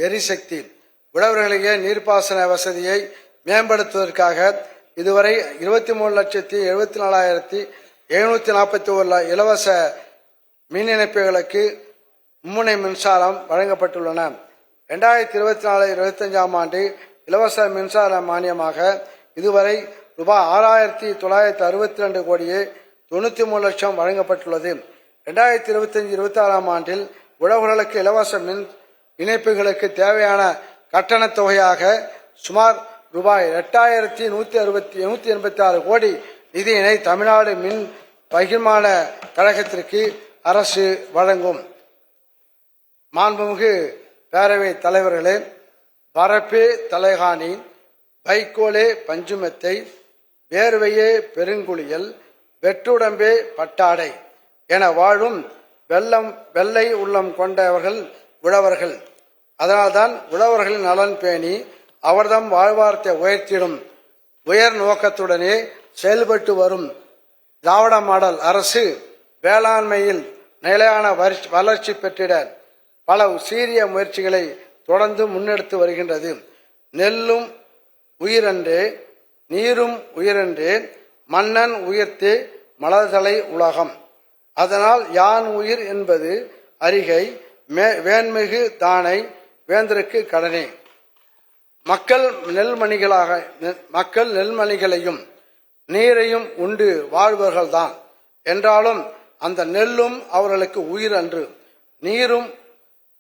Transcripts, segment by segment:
எரிசக்தி. உழவர்களுக்கு நீர்ப்பாசன வசதியை மேம்படுத்துவதற்காக இதுவரை 23,74,741 இலவச மின் இணைப்புகளுக்கு மும்முனை மின்சாரம் வழங்கப்பட்டுள்ளன. 2024-25 ஆண்டு இலவச மின்சார மானியமாக இதுவரை ரூபாய் 6,962 கோடியே 93 லட்சம் வழங்கப்பட்டுள்ளது. 2025-26 ஆண்டில் உழவர்களுக்கு இலவச மின் இணைப்புகளுக்கு தேவையான கட்டண தொகையாக சுமார் ரூபாய் 8,186 கோடி நிதியினை தமிழ்நாடு மின் பகிர்மான கழகத்திற்கு அரசு வழங்கும். மாண்புமிகு பேரவை தலைவர்களே, பரப்பே தலைகாணி, வைக்கோலே பஞ்சுமெத்தை, வேர்வையே பெருங்குளியல், வெற்றுடம்பே பட்டாடை என வாழும் வெள்ளை உள்ளம் கொண்டவர்கள் உழவர்கள். அதனால்தான் உழவர்களின் நலன் பேணி அவர்தம் வாழ்வாரத்தை உயர்த்திடும் உயர் நோக்கத்துடனே செயல்பட்டு வரும் திராவிட மாடல் அரசு வேளாண்மையில் நிலையான வளர்ச்சி பெற்றிட பல சீரிய முயற்சிகளை தொடர்ந்து முன்னெடுத்து வருகின்றது. நெல்லும் உயிரன்றே, நீரும் உயிரன்றே, மன்னன் உயிர்த்தே மலர்தலை உலகம். அதனால் யான் உயிர் என்பது அறிகை, வேண்மிகு தானை வேந்தருக்கு கடனே. மக்கள் நெல்மணிகளையும் நீரையும் உண்டு வாழ்வர்கள்தான் என்றாலும் அந்த நெல்லும் அவர்களுக்கு உயிர் அன்று, நீரும்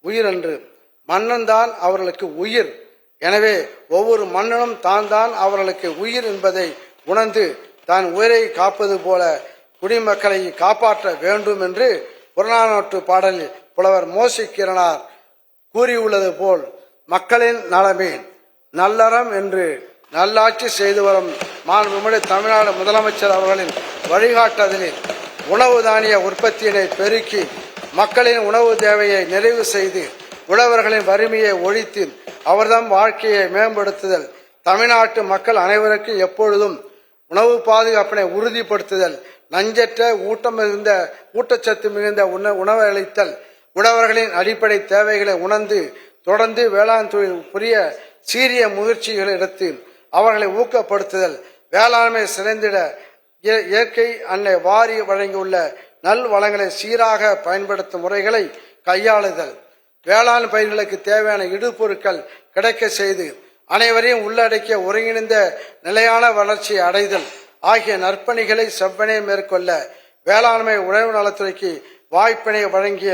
உயிரன்று, மன்னன் தான் அவர்களுக்கு உயிர். எனவே ஒவ்வொரு மன்னனும் தான் அவர்களுக்கு உயிர் என்பதை உணர்ந்து தான் உயிரை காப்பது போல குடிமக்களை காப்பாற்ற வேண்டும் என்று புறநானூற்று பாடலில் புலவர் மோசிக்கிறனார் கூறியுள்ளது போல் மக்களின் நலமே நல்லறம் என்று நல்லாட்சி செய்து வரும் மாண்புமிகு தமிழ்நாடு முதலமைச்சர் அவர்களின் வழிகாட்டுதலில் உணவு தானிய உற்பத்தியினை பெருக்கி மக்களின் உணவு தேவையை நிறைவு செய்து உழவர்களின் வறுமையை ஒழித்து அவர்தம் வாழ்க்கையை மேம்படுத்துதல், தமிழ்நாட்டு மக்கள் அனைவருக்கும் எப்பொழுதும் உணவு பாதுகாப்பினை உறுதிப்படுத்துதல், நஞ்சற்ற ஊட்டச்சத்து மிகுந்த உணவு அளித்தல், உழவர்களின் அடிப்படை தேவைகளை உணர்ந்து தொடர்ந்து வேளாண் தொழில் புரிய சீரிய முயற்சிகளை எடுத்து அவர்களை ஊக்கப்படுத்துதல், வேளாண்மை சிறந்திட இயற்கை அன்னை வாரி வழங்கியுள்ள நல் வளங்களை சீராக பயன்படுத்தும் முறைகளை கையாளுதல், வேளாண் பயிர்களுக்கு தேவையான இடுபொருட்கள் கிடைக்க செய்து அனைவரையும் உள்ளடக்கிய ஒருங்கிணைந்த நிலையான வளர்ச்சியை அடைதல் ஆகிய நற்பணிகளை செவ்வனே மேற்கொள்ள வேளாண்மை உழவு நலத்துறைக்கு வாய்ப்பினை வழங்கிய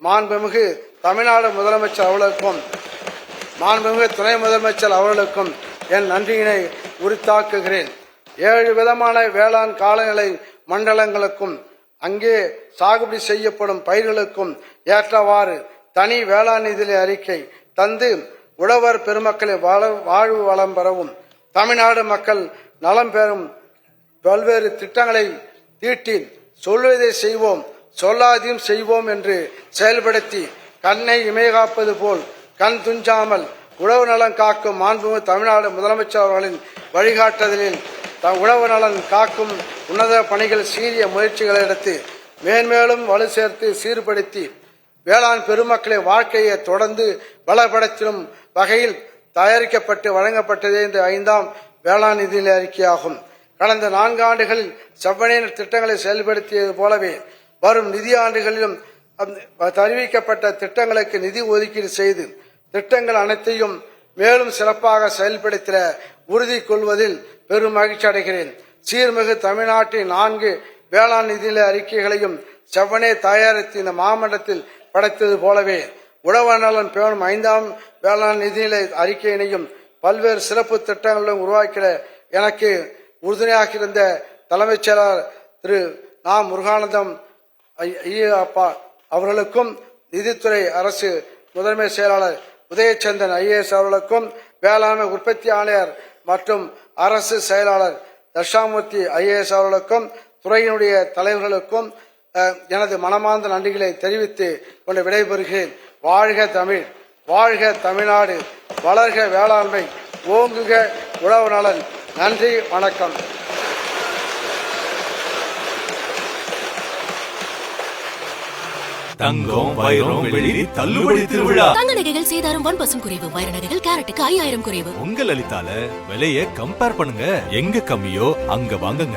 மாண்புமிகு தமிழ்நாடு முதலமைச்சர் அவர்களுக்கும் மாண்புமிகு துணை முதலமைச்சர் அவர்களுக்கும் என் நன்றியினை உரித்தாக்குகிறேன். 7 விதமான வேளாண் காலநிலை மண்டலங்களுக்கும் அங்கே சாகுபடி செய்யப்படும் பயிர்களுக்கும் ஏற்றவாறு தனி வேளாண் நிதி அறிக்கை தந்து உழவர் பெருமக்களின் வாழ்வு வளம் பெறவும் தமிழ்நாடு மக்கள் நலம் பெறும் பல்வேறு திட்டங்களை தீட்டி சொல்வதை செய்வோம் சொல்லாதையும் செய்வோம் என்று செயல்படுத்தி கண்ணை இமைகாப்பது போல் கண் துஞ்சாமல் உழவு நலன் காக்கும் மாண்புமிகு தமிழ்நாடு முதலமைச்சர் அவர்களின் வழிகாட்டுதலில் உழவு நலன் காக்கும் உன்னத பணிகள் சீரிய முயற்சிகளை எடுத்து மேன்மேலும் வலு சேர்த்து சீர்படுத்தி வேளாண் பெருமக்களின் வாழ்க்கையை தொடர்ந்து பலப்படுத்தும் வகையில் தயாரிக்கப்பட்டு வழங்கப்பட்டதே இந்த 5ஆம் வேளாண் நிதி அறிக்கையாகும். கடந்த 4 ஆண்டுகளில் செவ்வனே திட்டங்களை செயல்படுத்தியது போலவே வரும் நிதி ஆண்டுகளிலும் தெரிவிக்கப்பட்ட திட்டங்களுக்கு நிதி ஒதுக்கீடு செய்து திட்டங்கள் அனைத்தையும் மேலும் சிறப்பாக செயல்படுத்த உறுதி கொள்வதில் பெரும் மகிழ்ச்சி அடைகிறேன். சீர்மிகு தமிழ்நாட்டின் 4 வேளாண் நிதி அறிக்கைகளையும் செவ்வனே தயாரித்து இந்த மாமண்டலத்தில் படைத்தது போலவே உழவு நலன் பேணும் 5ஆம் வேளாண் நிதி அறிக்கையினையும் பல்வேறு சிறப்பு திட்டங்களும் உருவாக்கிட எனக்கு உறுதுணையாக இருந்த தலைமைச் செயலர் திரு நா. முருகானந்தம் ஐயப்பா அவர்களுக்கும், நிதித்துறை அரசு முதன்மை செயலாளர் உதயச்சந்திரன் IAS அவர்களுக்கும், வேளாண்மை உற்பத்தி ஆணையர் மற்றும் அரசு செயலாளர் தர்ஷாமூர்த்தி IAS அவர்களுக்கும், துறையினுடைய தலைவர்களுக்கும் எனது மனமார்ந்த நன்றிகளை தெரிவித்து கொண்டு விடைபெறுகிறேன். வாழ்க தமிழ், வாழ்க தமிழ்நாடு, வளர்க வேளாண்மை, ஓங்குக உழவு நலன். நன்றி, வணக்கம். தங்கம், வைரம், வெள்ளி தள்ளுபடி திருவிழா. தங்க நகைகள் சேதாரம் 1% குறைவு. வைர நகைகள் கேரட்டுக்கு 5000 குறைவு. உங்க லலிதால விலைய கம்பேர் பண்ணுங்க. எங்க கம்மியோ அங்க வாங்குங்க.